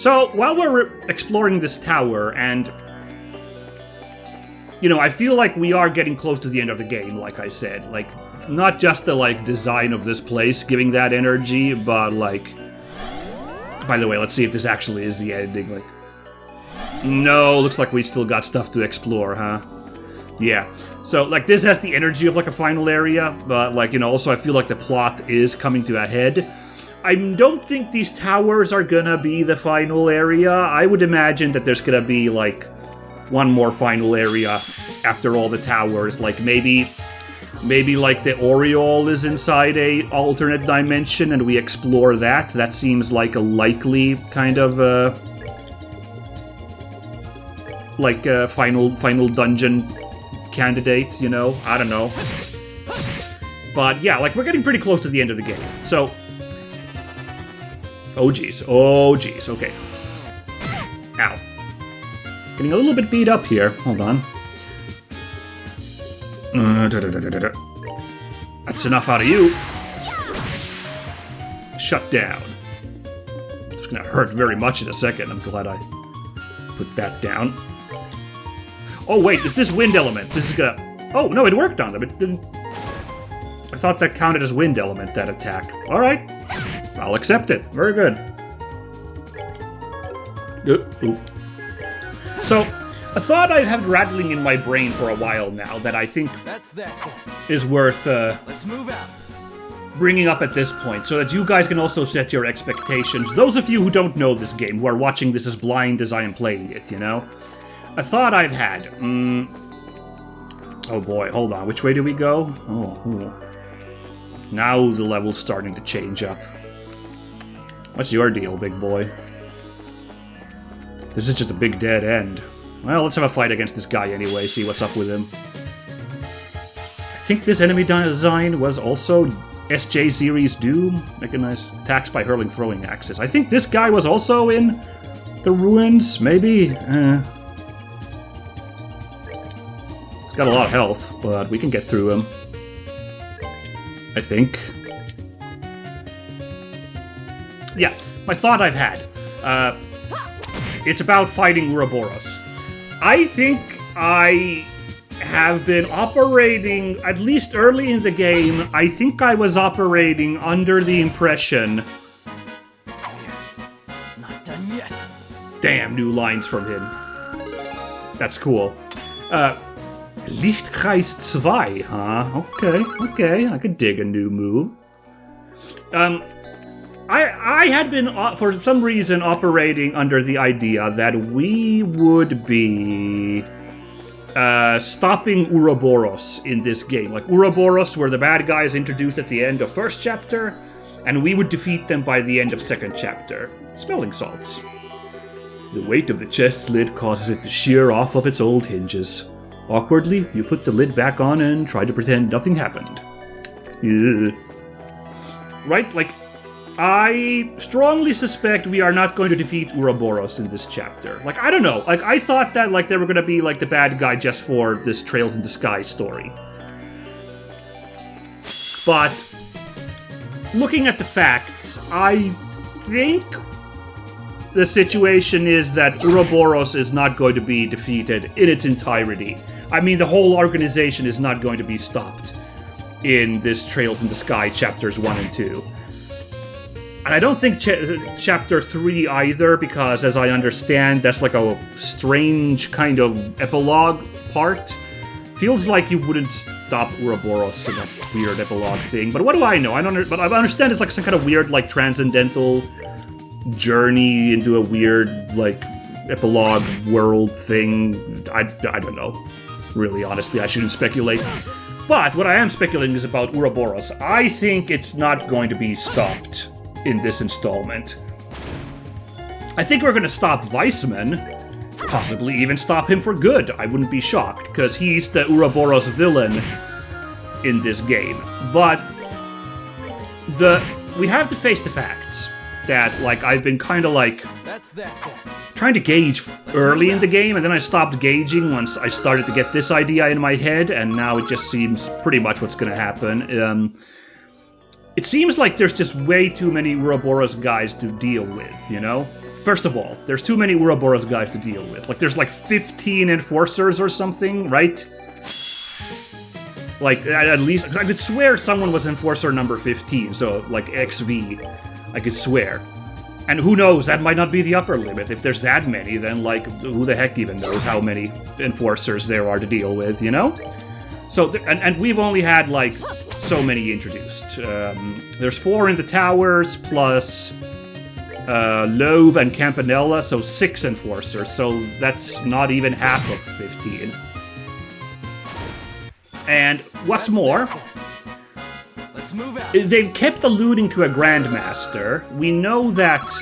So, while we're exploring this tower, and... You know, I feel like we are getting close to the end of the game, like I said. Like, not just the, like, design of this place giving that energy, but, like... By the way, let's see if this actually is the ending, like... No, looks like we still got stuff to explore, huh? Yeah. So, like, this has the energy of, like, a final area, but, like, you know, also I feel like the plot is coming to a head. I don't think these towers are gonna be the final area. I would imagine that there's gonna be, like, one more final area after all the towers. Like, maybe like, the Aureole is inside a alternate dimension, and we explore that. That seems like a likely kind of, like, final dungeon candidate, you know? I don't know. But, yeah, like, we're getting pretty close to the end of the game. So... Oh, jeez. Oh, jeez. Okay. Ow. Getting a little bit beat up here. Hold on. That's enough out of you. Shut down. It's gonna hurt very much in a second. I'm glad I put that down. Oh, wait. Is this wind element? This is gonna... Oh, no, it worked on them. It didn't... I thought that counted as wind element, that attack. All right. I'll accept it. Very good. Ooh. So, a thought I've had rattling in my brain for a while now that I think is worth Let's move out. Bringing up at this point, so that you guys can also set your expectations. Those of you who don't know this game, who are watching this as blind as I am playing it, you know? A thought I've had. Oh boy, hold on. Which way do we go? Oh. Now the level's starting to change up. What's your deal, big boy? This is just a big dead end. Well, let's have a fight against this guy anyway, see what's up with him. I think this enemy design was also SJ Series Doom. Mechanized attacks by hurling throwing axes. I think this guy was also in the ruins, maybe? He's got a lot of health, but we can get through him. I think. Yeah, my thought I've had. It's about fighting Ouroboros. I think I have been operating, at least early in the game, I think I was operating under the impression... Not done yet. Damn, new lines from him. That's cool. Lichtkreis 2, huh? Okay, I could dig a new move. I had been, for some reason, operating under the idea that we would be stopping Ouroboros in this game. Like, Ouroboros were the bad guys introduced at the end of first chapter, and we would defeat them by the end of second chapter. Smelling salts. The weight of the chest lid causes it to shear off of its old hinges. Awkwardly, you put the lid back on and try to pretend nothing happened. Ugh. Right? Like, I strongly suspect we are not going to defeat Ouroboros in this chapter. Like, I don't know. Like, I thought that, like, they were going to be, like, the bad guy just for this Trails in the Sky story. But, looking at the facts, I think the situation is that Ouroboros is not going to be defeated in its entirety. I mean, the whole organization is not going to be stopped in this Trails in the Sky chapters 1 and 2. And I don't think Chapter 3 either, because as I understand, that's like a strange kind of epilogue part. Feels like you wouldn't stop Ouroboros in a weird epilogue thing, but what do I know? But I understand it's like some kind of weird, like, transcendental journey into a weird, like, epilogue world thing. I don't know. Really, honestly, I shouldn't speculate. But what I am speculating is about Ouroboros. I think it's not going to be stopped in this installment. I think we're going to stop Weissman, possibly even stop him for good. I wouldn't be shocked, because he's the Ouroboros villain in this game. But we have to face the facts that, like, I've been kind of, like, trying to gauge early in the game, and then I stopped gauging once I started to get this idea in my head, and now it just seems pretty much what's going to happen. It seems like there's just way too many Ouroboros guys to deal with, you know? First of all, there's too many Ouroboros guys to deal with. Like, there's like 15 enforcers or something, right? Like, at least, I could swear someone was enforcer number 15, so like XV, I could swear. And who knows, that might not be the upper limit. If there's that many, then like, who the heck even knows how many enforcers there are to deal with, you know? So, and we've only had like so many introduced. There's 4 in the towers, plus Love and Campanella, so 6 enforcers, so that's not even half of 15. And what's more, Let's move out. they've kept alluding to a Grandmaster. We know that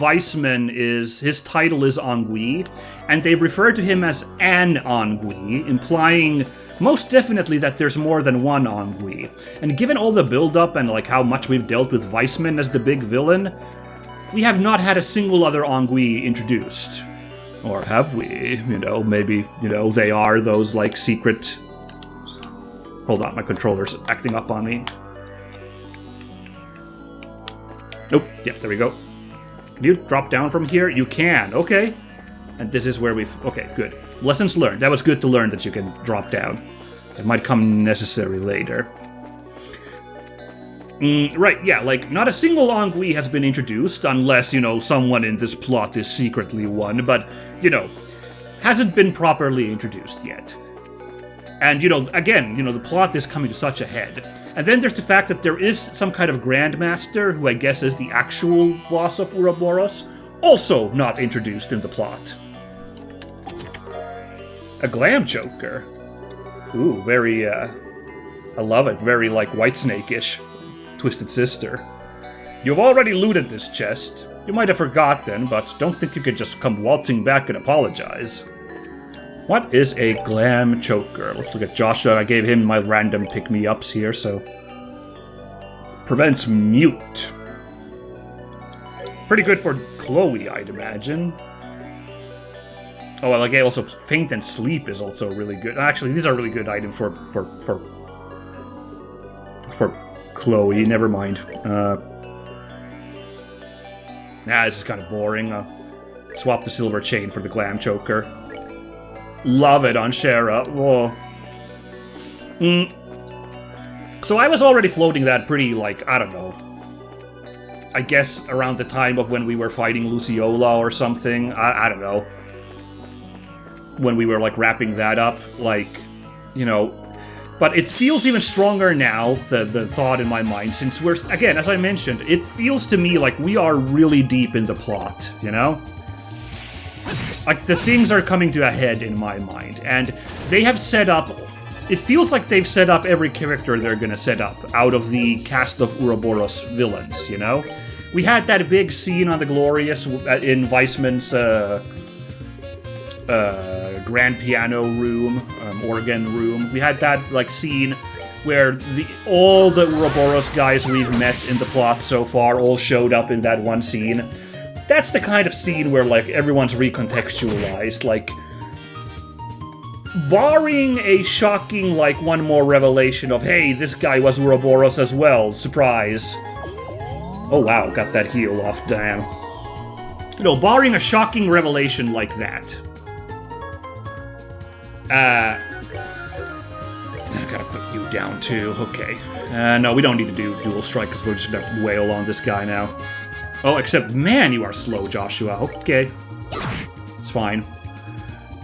Weissman his title is Ennui, and they've referred to him as an Ennui, implying most definitely that there's more than one Ennui. And given all the build-up and like how much we've dealt with Weissman as the big villain, we have not had a single other Ennui introduced. Or have we? You know, maybe, you know, they are those like secret... Hold on, my controller's acting up on me. Nope, yeah, there we go. Can you drop down from here? You can, okay. And this is where we've... Okay, good. Lessons learned. That was good to learn that you can drop down. It might come necessary later. Right, yeah, like, not a single Ennui has been introduced, unless, you know, someone in this plot is secretly one, but, you know, hasn't been properly introduced yet. And, you know, again, you know, the plot is coming to such a head. And then there's the fact that there is some kind of Grandmaster, who I guess is the actual boss of Ouroboros, also not introduced in the plot. A glam choker. Ooh, very, I love it. Very, like, Whitesnake-ish. Twisted Sister. You've already looted this chest. You might have forgotten, but don't think you could just come waltzing back and apologize. What is a glam choker? Let's look at Joshua. I gave him my random pick-me-ups here, so... Prevents mute. Pretty good for Chloe, I'd imagine. Oh, well, like, also Faint and Sleep is also really good. Actually, these are really good items for Chloe. Never mind. This is kind of boring. Swap the silver chain for the glam choker. Love it on Shara. Whoa. So I was already floating that pretty, like, I don't know. I guess around the time of when we were fighting Luciola or something. I don't know. When we were, like, wrapping that up. Like, you know. But it feels even stronger now, the thought in my mind, since we're, again, as I mentioned, it feels to me like we are really deep in the plot, you know? Like, the things are coming to a head in my mind, and they have set up... It feels like they've set up every character they're gonna set up out of the cast of Ouroboros villains, you know? We had that big scene on the Glorious in Weissman's grand piano room, organ room. We had that, like, scene where all the Ouroboros guys we've met in the plot so far all showed up in that one scene. That's the kind of scene where, like, everyone's recontextualized, like... Barring a shocking, like, one more revelation of, hey, this guy was Ouroboros as well, surprise. Oh wow, got that heal off, damn. You know, barring a shocking revelation like that. I gotta put you down too, okay. No, we don't need to do dual strike because we're just gonna wail on this guy now. Oh, except, man, you are slow, Joshua. Okay. It's fine.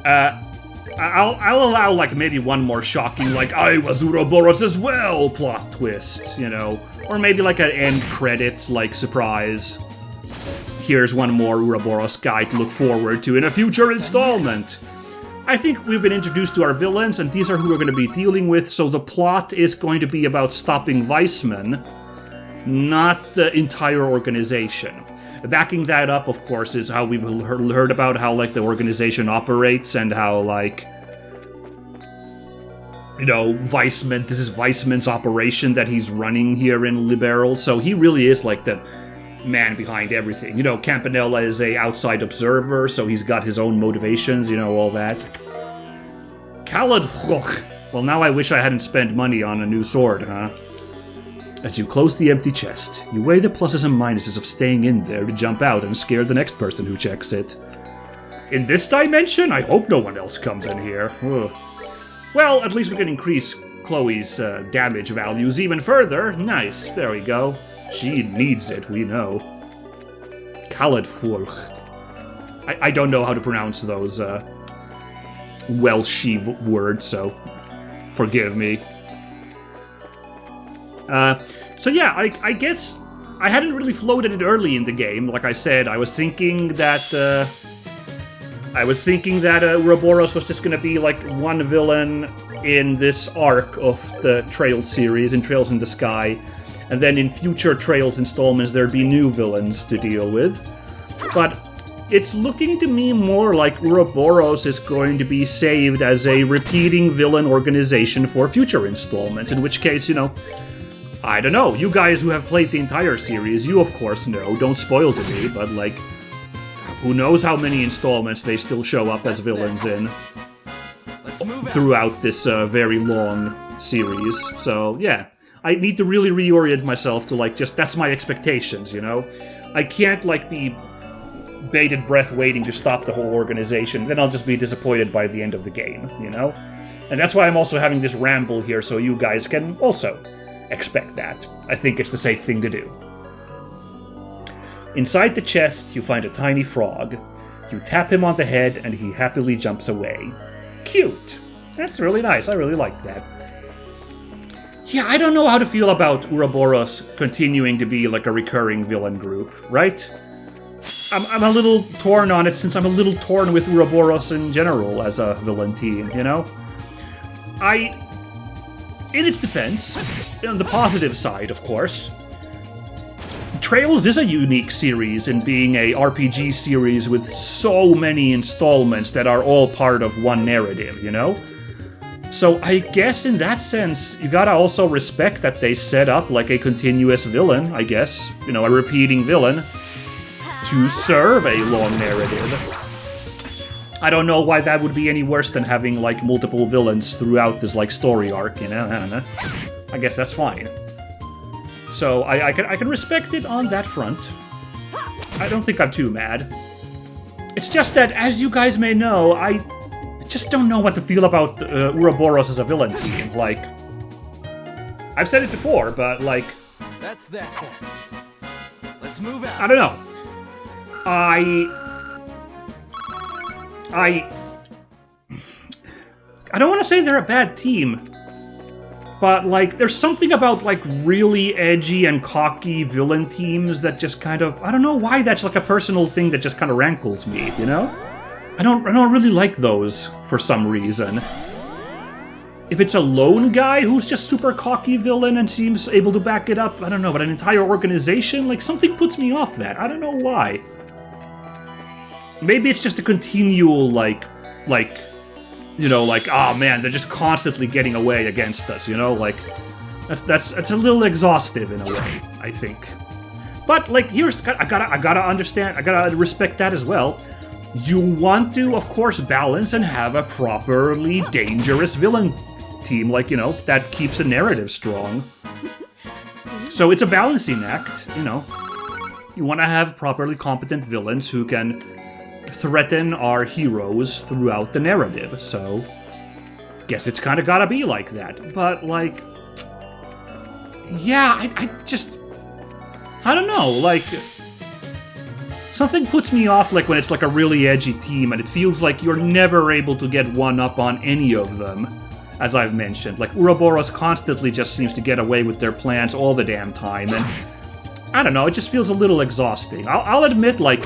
I'll allow, like, maybe one more shocking, like, I was Ouroboros as well plot twist, you know. Or maybe, like, an end credits, like, surprise. Here's one more Ouroboros guy to look forward to in a future installment. I think we've been introduced to our villains, and these are who we're going to be dealing with, so the plot is going to be about stopping Weissman, not the entire organization. Backing that up, of course, is how we've heard about how, like, the organization operates and how, like, you know, Weissman, this is Weissman's operation that he's running here in Liberal, so he really is, like, the man behind everything. You know, Campanella is a outside observer, so he's got his own motivations, you know, all that. Khaled, well, now I wish I hadn't spent money on a new sword, huh? As you close the empty chest, you weigh the pluses and minuses of staying in there to jump out and scare the next person who checks it. In this dimension, I hope no one else comes in here. Ugh. Well, at least we can increase Chloe's damage values even further. Nice, there we go. She needs it, we know. Caladfurch. I don't know how to pronounce those Welshy words, so forgive me. So yeah, I guess I hadn't really floated it early in the game. Like I said, I was thinking that Ouroboros was just gonna be like one villain in this arc of the Trails series, in Trails in the Sky, and then in future Trails installments there'd be new villains to deal with. But it's looking to me more like Ouroboros is going to be saved as a repeating villain organization for future installments, in which case, I don't know, you guys who have played the entire series, you of course know, don't spoil to me, but like, who knows how many installments they still show up as villains in throughout this very long series. So yeah, I need to really reorient myself to like, just, that's my expectations, I can't like be bated breath waiting to stop the whole organization, then I'll just be disappointed by the end of the game, And that's why I'm also having this ramble here, so you guys can also expect that. I think it's the safe thing to do. Inside the chest, you find a tiny frog. You tap him on the head, and he happily jumps away. Cute! That's really nice, I really like that. Yeah, I don't know how to feel about Ouroboros continuing to be like a recurring villain group, right? I'm a little torn on it, since I'm a little torn with Ouroboros in general as a villain team, In its defense, on the positive side, of course, Trails is a unique series in being a RPG series with so many installments that are all part of one narrative, So I guess in that sense, you gotta also respect that they set up like a continuous villain, I guess, a repeating villain, to serve a long narrative. I don't know why that would be any worse than having, like, multiple villains throughout this, like, story arc, I don't know. I guess that's fine. So, I can respect it on that front. I don't think I'm too mad. It's just that, as you guys may know, I just don't know what to feel about Ouroboros as a villain team. Like, I've said it before, but, like... That's that. Let's move out. I don't know. I don't want to say they're a bad team, but, like, there's something about, like, really edgy and cocky villain teams that just kind of... I don't know why that's, like, a personal thing that just kind of rankles me, I don't really like those for some reason. If it's a lone guy who's just super cocky villain and seems able to back it up, I don't know, but an entire organization, like, something puts me off that. I don't know why. Maybe it's just a continual, like, oh man, they're just constantly getting away against us, like, that's a little exhaustive in a way, I think. But, like, I gotta understand, I gotta respect that as well. You want to, of course, balance and have a properly dangerous villain team, like, that keeps the narrative strong. So it's a balancing act, You want to have properly competent villains who can threaten our heroes throughout the narrative, so guess it's kind of gotta be like that. But, like, yeah, I don't know, like, something puts me off, like, when it's like a really edgy team and it feels like you're never able to get one up on any of them, as I've mentioned. Like, Ouroboros constantly just seems to get away with their plans all the damn time, and I don't know, it just feels a little exhausting. I'll admit, like,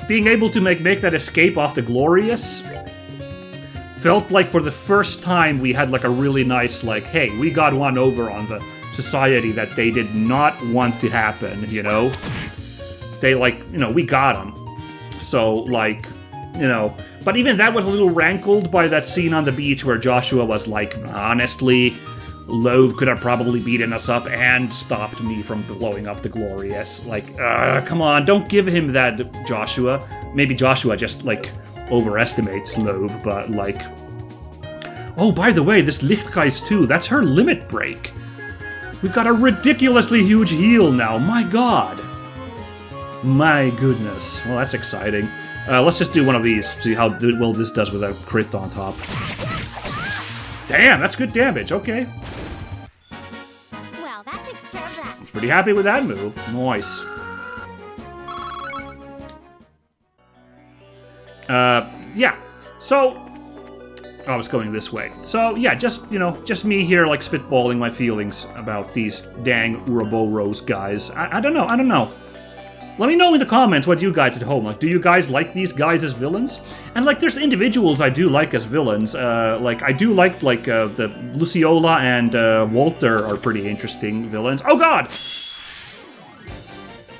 being able to make that escape off the Glorious felt like for the first time we had like a really nice, like, hey, we got one over on the society that they did not want to happen, They, like, we got them. So, like, but even that was a little rankled by that scene on the beach where Joshua was like, honestly, Love could have probably beaten us up and stopped me from blowing up the Glorious. Like, come on, don't give him that, Joshua. Maybe Joshua just, like, overestimates Love, but, like... Oh, by the way, this Lichtgeist too, that's her limit break. We've got a ridiculously huge heal now, my god. My goodness. Well, that's exciting. Let's just do one of these, see how well this does with a crit on top. Damn, that's good damage, okay. Well, that takes care of that. I was pretty happy with that move. Nice. Yeah. So, I was going this way. So, yeah, just, you know, just me here, like, spitballing my feelings about these dang Ouroboros guys. I don't know. Let me know in the comments what you guys at home, like, do you guys like these guys as villains? And, like, there's individuals I do like as villains. Like, I do like, the Luciola and, Walter are pretty interesting villains. Oh, God!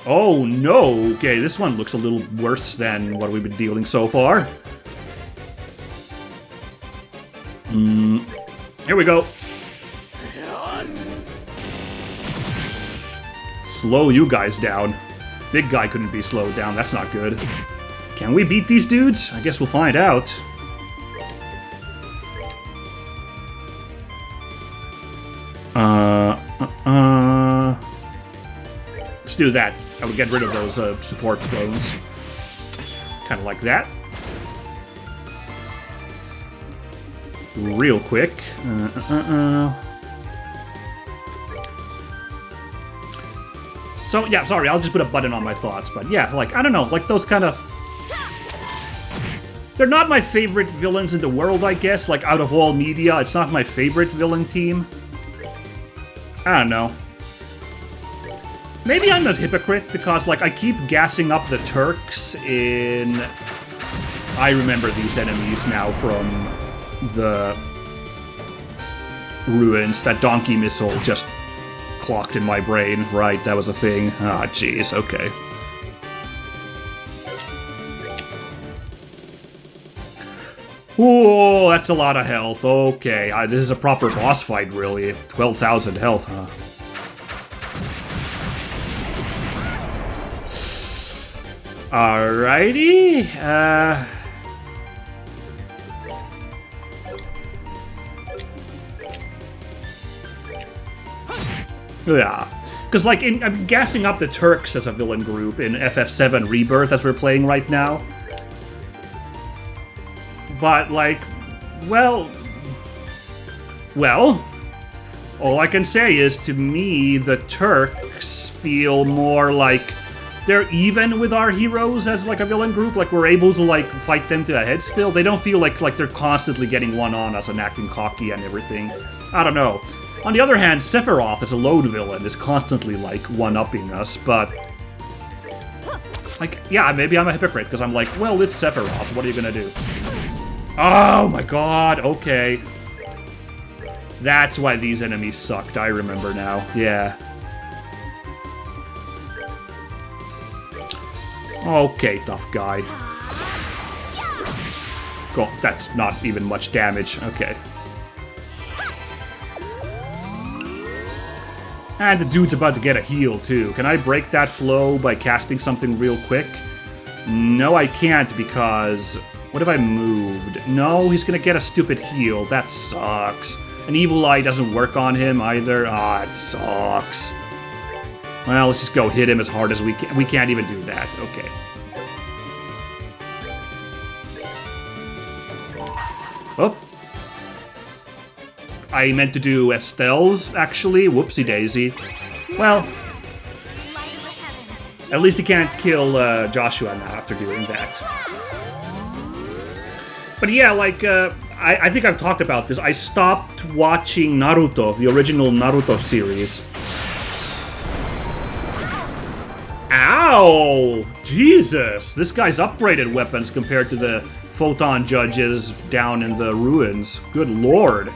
Oh, no. Okay, this one looks a little worse than what we've been dealing so far. Here we go. Slow you guys down. Big guy couldn't be slowed down, that's not good. Can we beat these dudes? I guess we'll find out. Let's do that. I would get rid of those support clones. Kind of like that. Real quick. So, yeah, sorry, I'll just put a button on my thoughts, but yeah, like, I don't know, like, those kind of... They're not my favorite villains in the world, I guess, like, out of all media, it's not my favorite villain team. I don't know. Maybe I'm a hypocrite, because, like, I keep gassing up the Turks in... I remember these enemies now from the ruins. That donkey missile just clocked in my brain. Right, that was a thing. Ah, jeez, okay. Oh, that's a lot of health. Okay, this is a proper boss fight, really. 12,000 health, huh? Alrighty. Yeah. Because, like, I'm gassing up the Turks as a villain group in FF7 Rebirth as we're playing right now. But, like, well, all I can say is, to me, the Turks feel more like they're even with our heroes as, like, a villain group. Like, we're able to, like, fight them to the head still. They don't feel like they're constantly getting one on us and acting cocky and everything. I don't know. On the other hand, Sephiroth as a load villain is constantly, like, one-upping us, but... Like, yeah, maybe I'm a hypocrite, because I'm like, well, it's Sephiroth, what are you gonna do? Oh my god, okay. That's why these enemies sucked, I remember now, yeah. Okay, tough guy. Cool, that's not even much damage, okay. And the dude's about to get a heal, too. Can I break that flow by casting something real quick? No, I can't, because... What if I moved? No, he's gonna get a stupid heal. That sucks. An evil eye doesn't work on him, either. Ah, it sucks. Well, let's just go hit him as hard as we can. We can't even do that. Okay. Oh. I meant to do Estelle's, actually. Whoopsie daisy. Well, at least he can't kill Joshua now after doing that. But yeah, like, I think I've talked about this. I stopped watching Naruto, the original Naruto series. Ow! Jesus! This guy's upgraded weapons compared to the photon judges down in the ruins. Good lord.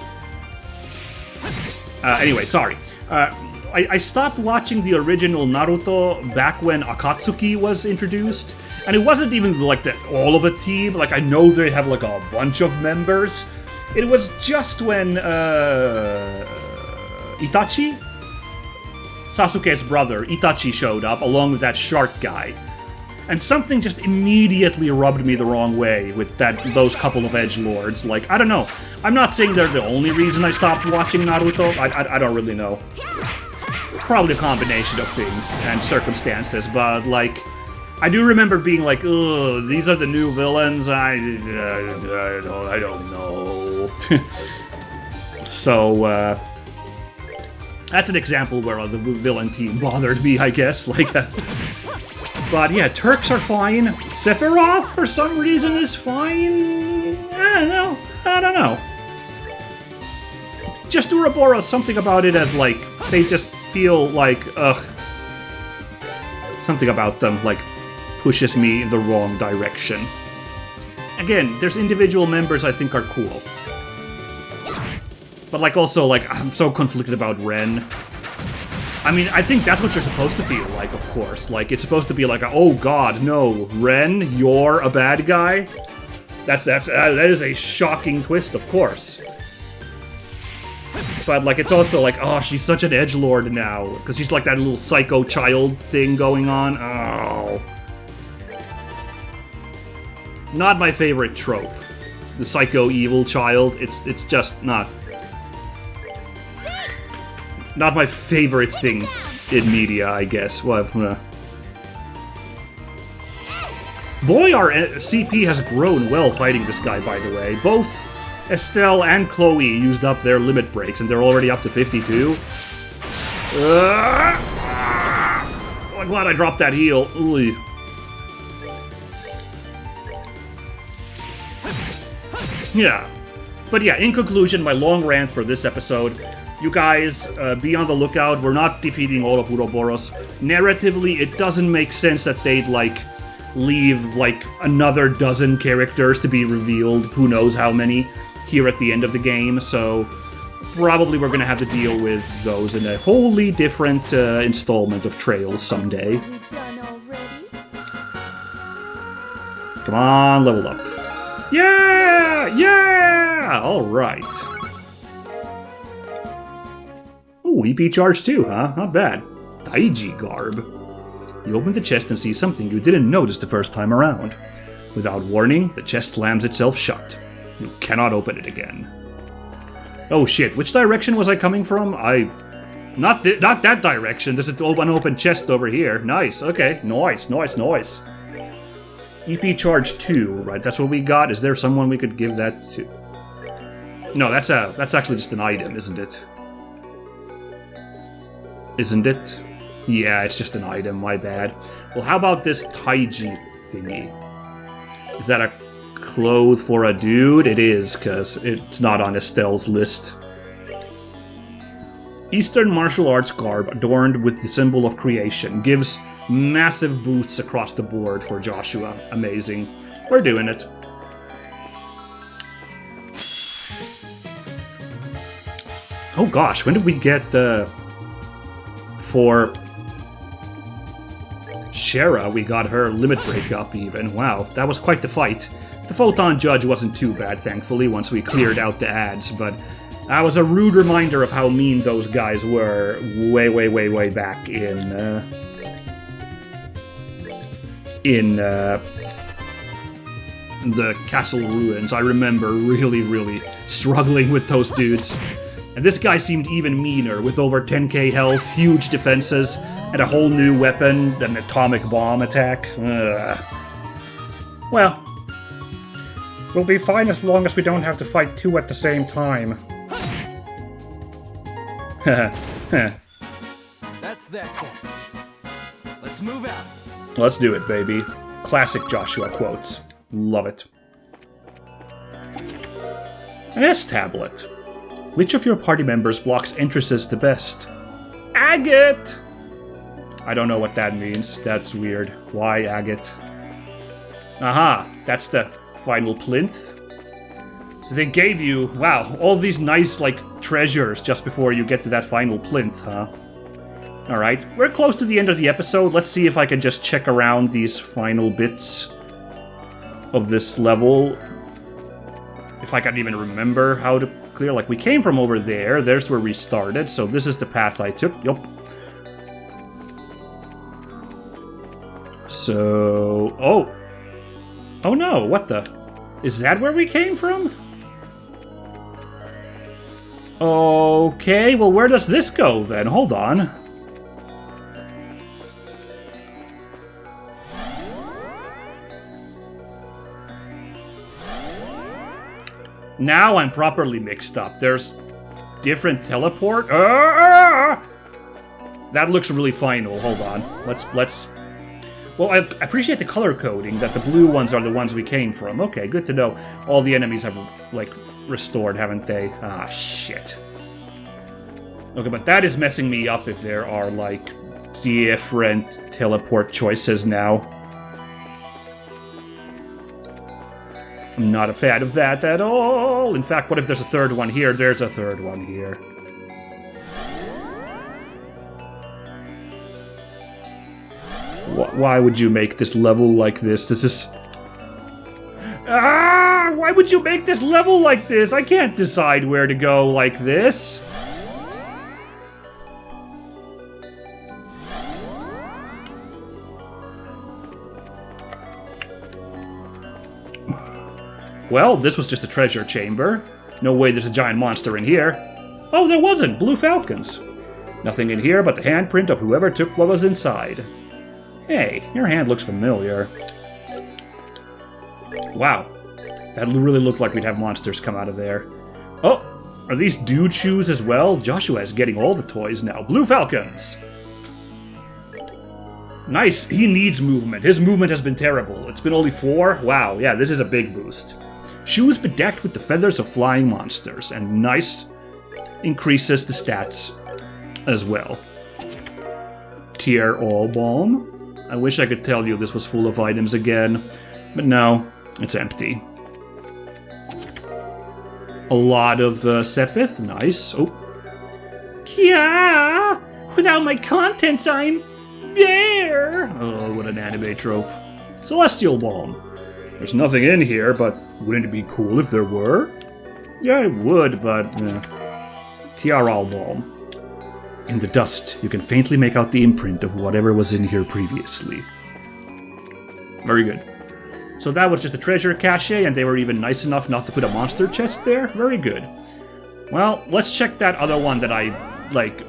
Anyway, sorry. I stopped watching the original Naruto back when Akatsuki was introduced. And it wasn't even, like, all of a team. Like, I know they have, like, a bunch of members. It was just when, Itachi? Sasuke's brother, Itachi, showed up, along with that shark guy. And something just immediately rubbed me the wrong way with those couple of edgelords. Like, I don't know. I'm not saying they're the only reason I stopped watching Naruto. I don't really know. probably a combination of things and circumstances, but, like, I do remember being like, ugh, these are the new villains, I don't know. So, that's an example where the villain team bothered me, I guess, like, but yeah, Turks are fine. Sephiroth, for some reason, is fine. I don't know. Just Ouroboros, something about it as, like, they just feel like, ugh. Something about them, like, pushes me in the wrong direction. Again, there's individual members I think are cool. But, like, also, like, I'm so conflicted about Ren. I mean, I think that's what you're supposed to feel like, of course. Like, it's supposed to be like, oh god, no, Ren, you're a bad guy? That is a shocking twist, of course. But, like, it's also like, oh, she's such an edgelord now. Because she's like that little psycho child thing going on. Oh. Not my favorite trope. The psycho evil child. It's just not my favorite thing in media, I guess. Well, boy, our CP has grown well fighting this guy, by the way. Both Estelle and Chloe used up their limit breaks, and they're already up to 52. I'm glad I dropped that heal. Ooh. Yeah. But yeah, in conclusion, my long rant for this episode. You guys, be on the lookout. We're not defeating all of Ouroboros. Narratively, it doesn't make sense that they'd, like, leave, like, another dozen characters to be revealed, who knows how many, here at the end of the game, so probably we're gonna have to deal with those in a wholly different installment of Trails someday. You done already? Come on, level up. Yeah! Yeah! Alright. Ooh, EP charge too, huh? Not bad. Taiji garb. You open the chest and see something you didn't notice the first time around. Without warning, the chest slams itself shut. You cannot open it again. Oh shit, which direction was I coming from? Not that direction. There's an open chest over here. Nice, okay. Nice. EP charge 2, right? That's what we got. Is there someone we could give that to? No, that's actually just an item, isn't it? Isn't it? Yeah, it's just an item, my bad. Well, how about this Taiji thingy? Is that a cloth for a dude? It is, because it's not on Estelle's list. Eastern martial arts garb adorned with the symbol of creation. Gives massive boosts across the board for Joshua. Amazing. We're doing it. Oh gosh, when did we get for Shara, we got her limit break up even. Wow, that was quite the fight. The Photon Judge wasn't too bad, thankfully, once we cleared out the ads, but that was a rude reminder of how mean those guys were way back in the castle ruins. I remember really struggling with those dudes. And this guy seemed even meaner, with over 10k health, huge defenses, and a whole new weapon, an atomic bomb attack. Well, we'll be fine as long as we don't have to fight two at the same time. That's that then. Let's move out. Let's do it, baby. Classic Joshua quotes. Love it. An S-tablet. Which of your party members blocks entrances the best? Agate! I don't know what that means. That's weird. Why agate? Aha! That's the final plinth. So they gave you, wow, all these nice, like, treasures just before you get to that final plinth, huh? Alright, we're close to the end of the episode. Let's see if I can just check around these final bits of this level. If I can even remember how to clear. Like, we came from over there. There's where we started, so this is the path I took. Yup. So... Oh! Oh no, what the... Is that where we came from? Okay, well where does this go then? Hold on. Now I'm properly mixed up. There's different teleport. That looks really final. Hold on. Let's. Well, I appreciate the color coding that the blue ones are the ones we came from. Okay, good to know. All the enemies have like restored, haven't they? Ah, shit. Okay, but that is messing me up if there are like different teleport choices now. I'm not a fan of that at all. In fact, what if there's a third one here? There's a third one here. Why would you make this level like this? This is... Ah! Why would you make this level like this? I can't decide where to go like this. Well, this was just a treasure chamber. No way there's a giant monster in here. Oh, there wasn't! Blue falcons. Nothing in here but the handprint of whoever took what was inside. Hey, your hand looks familiar. Wow. That really looked like we'd have monsters come out of there. Oh, are these dude shoes as well? Joshua is getting all the toys now. Blue falcons! Nice, he needs movement. His movement has been terrible. It's been only 4? Wow, yeah, this is a big boost. Shoes bedecked with the feathers of flying monsters, and nice increases the stats as well. Tier all balm. I wish I could tell you this was full of items again, but no, it's empty. A lot of Sepith, nice. Oh. Kya! Without my contents, I'm there! Oh, what an anime trope. Celestial balm. There's nothing in here, but wouldn't it be cool if there were? Yeah, it would, but... Tiaral balm. In the dust, you can faintly make out the imprint of whatever was in here previously. Very good. So that was just a treasure cache, and they were even nice enough not to put a monster chest there? Very good. Well, let's check that other one that I, like,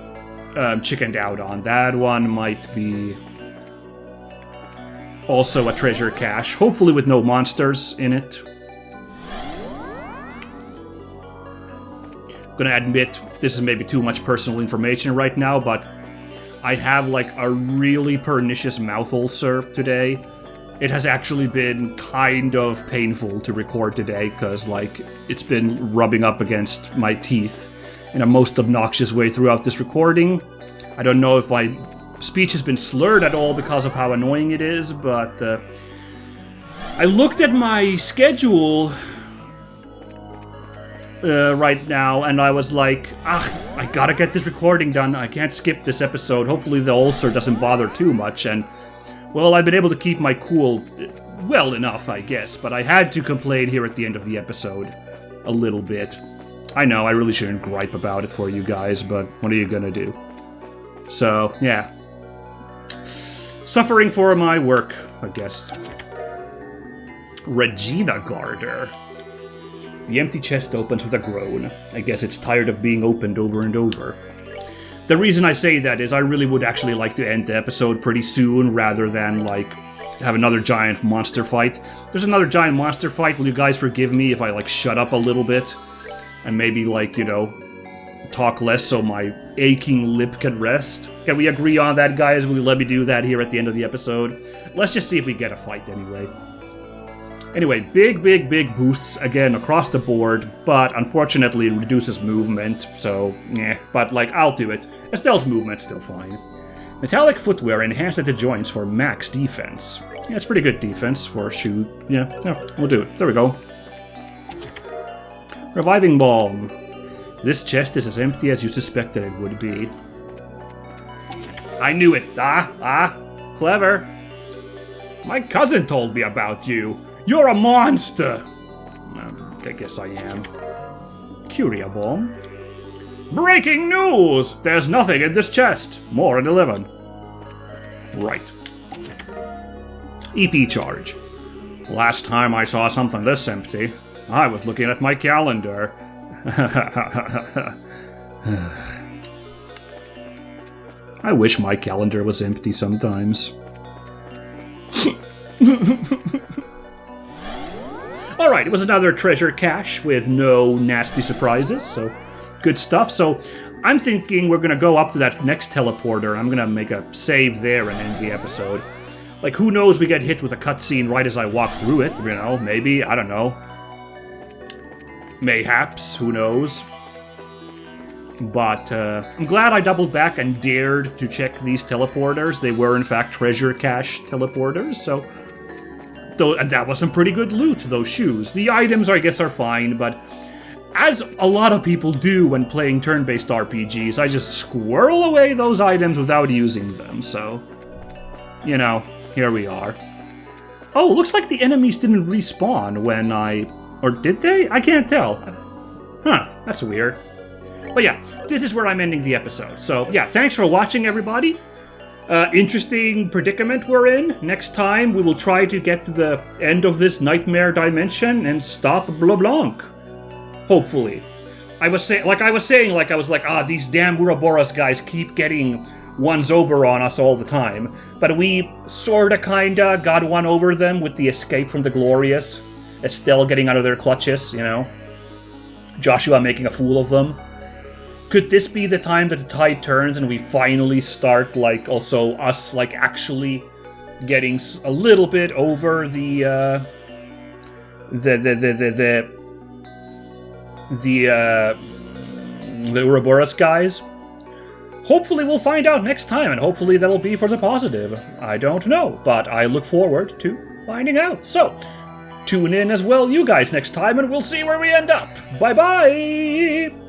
chickened out on. That one might be also a treasure cache, hopefully with no monsters in it. Gonna admit, this is maybe too much personal information right now, but I have like a really pernicious mouth ulcer today. It has actually been kind of painful to record today, because like it's been rubbing up against my teeth in a most obnoxious way throughout this recording. I don't know if my speech has been slurred at all because of how annoying it is, but I looked at my schedule right now, and I was like, I gotta get this recording done. I can't skip this episode. Hopefully the ulcer doesn't bother too much, and, well, I've been able to keep my cool well enough, I guess, but I had to complain here at the end of the episode a little bit. I know, I really shouldn't gripe about it for you guys, but what are you gonna do? So, yeah. Suffering for my work, I guess. Regina Garter. The empty chest opens with a groan. I guess it's tired of being opened over and over. The reason I say that is I really would actually like to end the episode pretty soon, rather than, like, have another giant monster fight. There's another giant monster fight. Will you guys forgive me if I, like, shut up a little bit? And maybe, like, you know, talk less so my aching lip can rest? Can we agree on that, guys? Will you let me do that here at the end of the episode? Let's just see if we get a fight anyway. Anyway, big boosts again across the board, but unfortunately it reduces movement, so yeah. But like, I'll do it. Estelle's movement's still fine. Metallic footwear enhanced at the joints for max defense. Yeah, it's pretty good defense for a shoe. Yeah, we'll do it. There we go. Reviving balm. This chest is as empty as you suspected it would be. I knew it. Clever. My cousin told me about you. You're a monster! I guess I am. Curia bomb. Breaking news! There's nothing in this chest. More at 11. Right. EP charge. Last time I saw something this empty, I was looking at my calendar. I wish my calendar was empty sometimes. Alright, it was another treasure cache with no nasty surprises, so good stuff. So I'm thinking we're gonna go up to that next teleporter, and I'm gonna make a save there and end the episode. Like, who knows, we get hit with a cutscene right as I walk through it, you know, maybe, I don't know. Mayhaps, who knows. But I'm glad I doubled back and dared to check these teleporters. They were, in fact, treasure cache teleporters, so... And that was some pretty good loot, those shoes. The items, I guess, are fine, but as a lot of people do when playing turn-based RPGs, I just squirrel away those items without using them, so... You know, here we are. Oh, looks like the enemies didn't respawn when I... Or did they? I can't tell. Huh, that's weird. But yeah, this is where I'm ending the episode. So yeah, thanks for watching, everybody. Interesting predicament we're in. Next time, we will try to get to the end of this nightmare dimension and stop LeBlanc. Hopefully. I was like, these damn Ouroboros guys keep getting ones over on us all the time. But we sorta kinda got one over them with the escape from the Glorious. Estelle getting out of their clutches, you know. Joshua making a fool of them. Could this be the time that the tide turns and we finally start, like, also us, like, actually getting a little bit over the Ouroboros guys? Hopefully we'll find out next time, and hopefully that'll be for the positive. I don't know, but I look forward to finding out. So, tune in as well, you guys, next time, and we'll see where we end up. Bye-bye!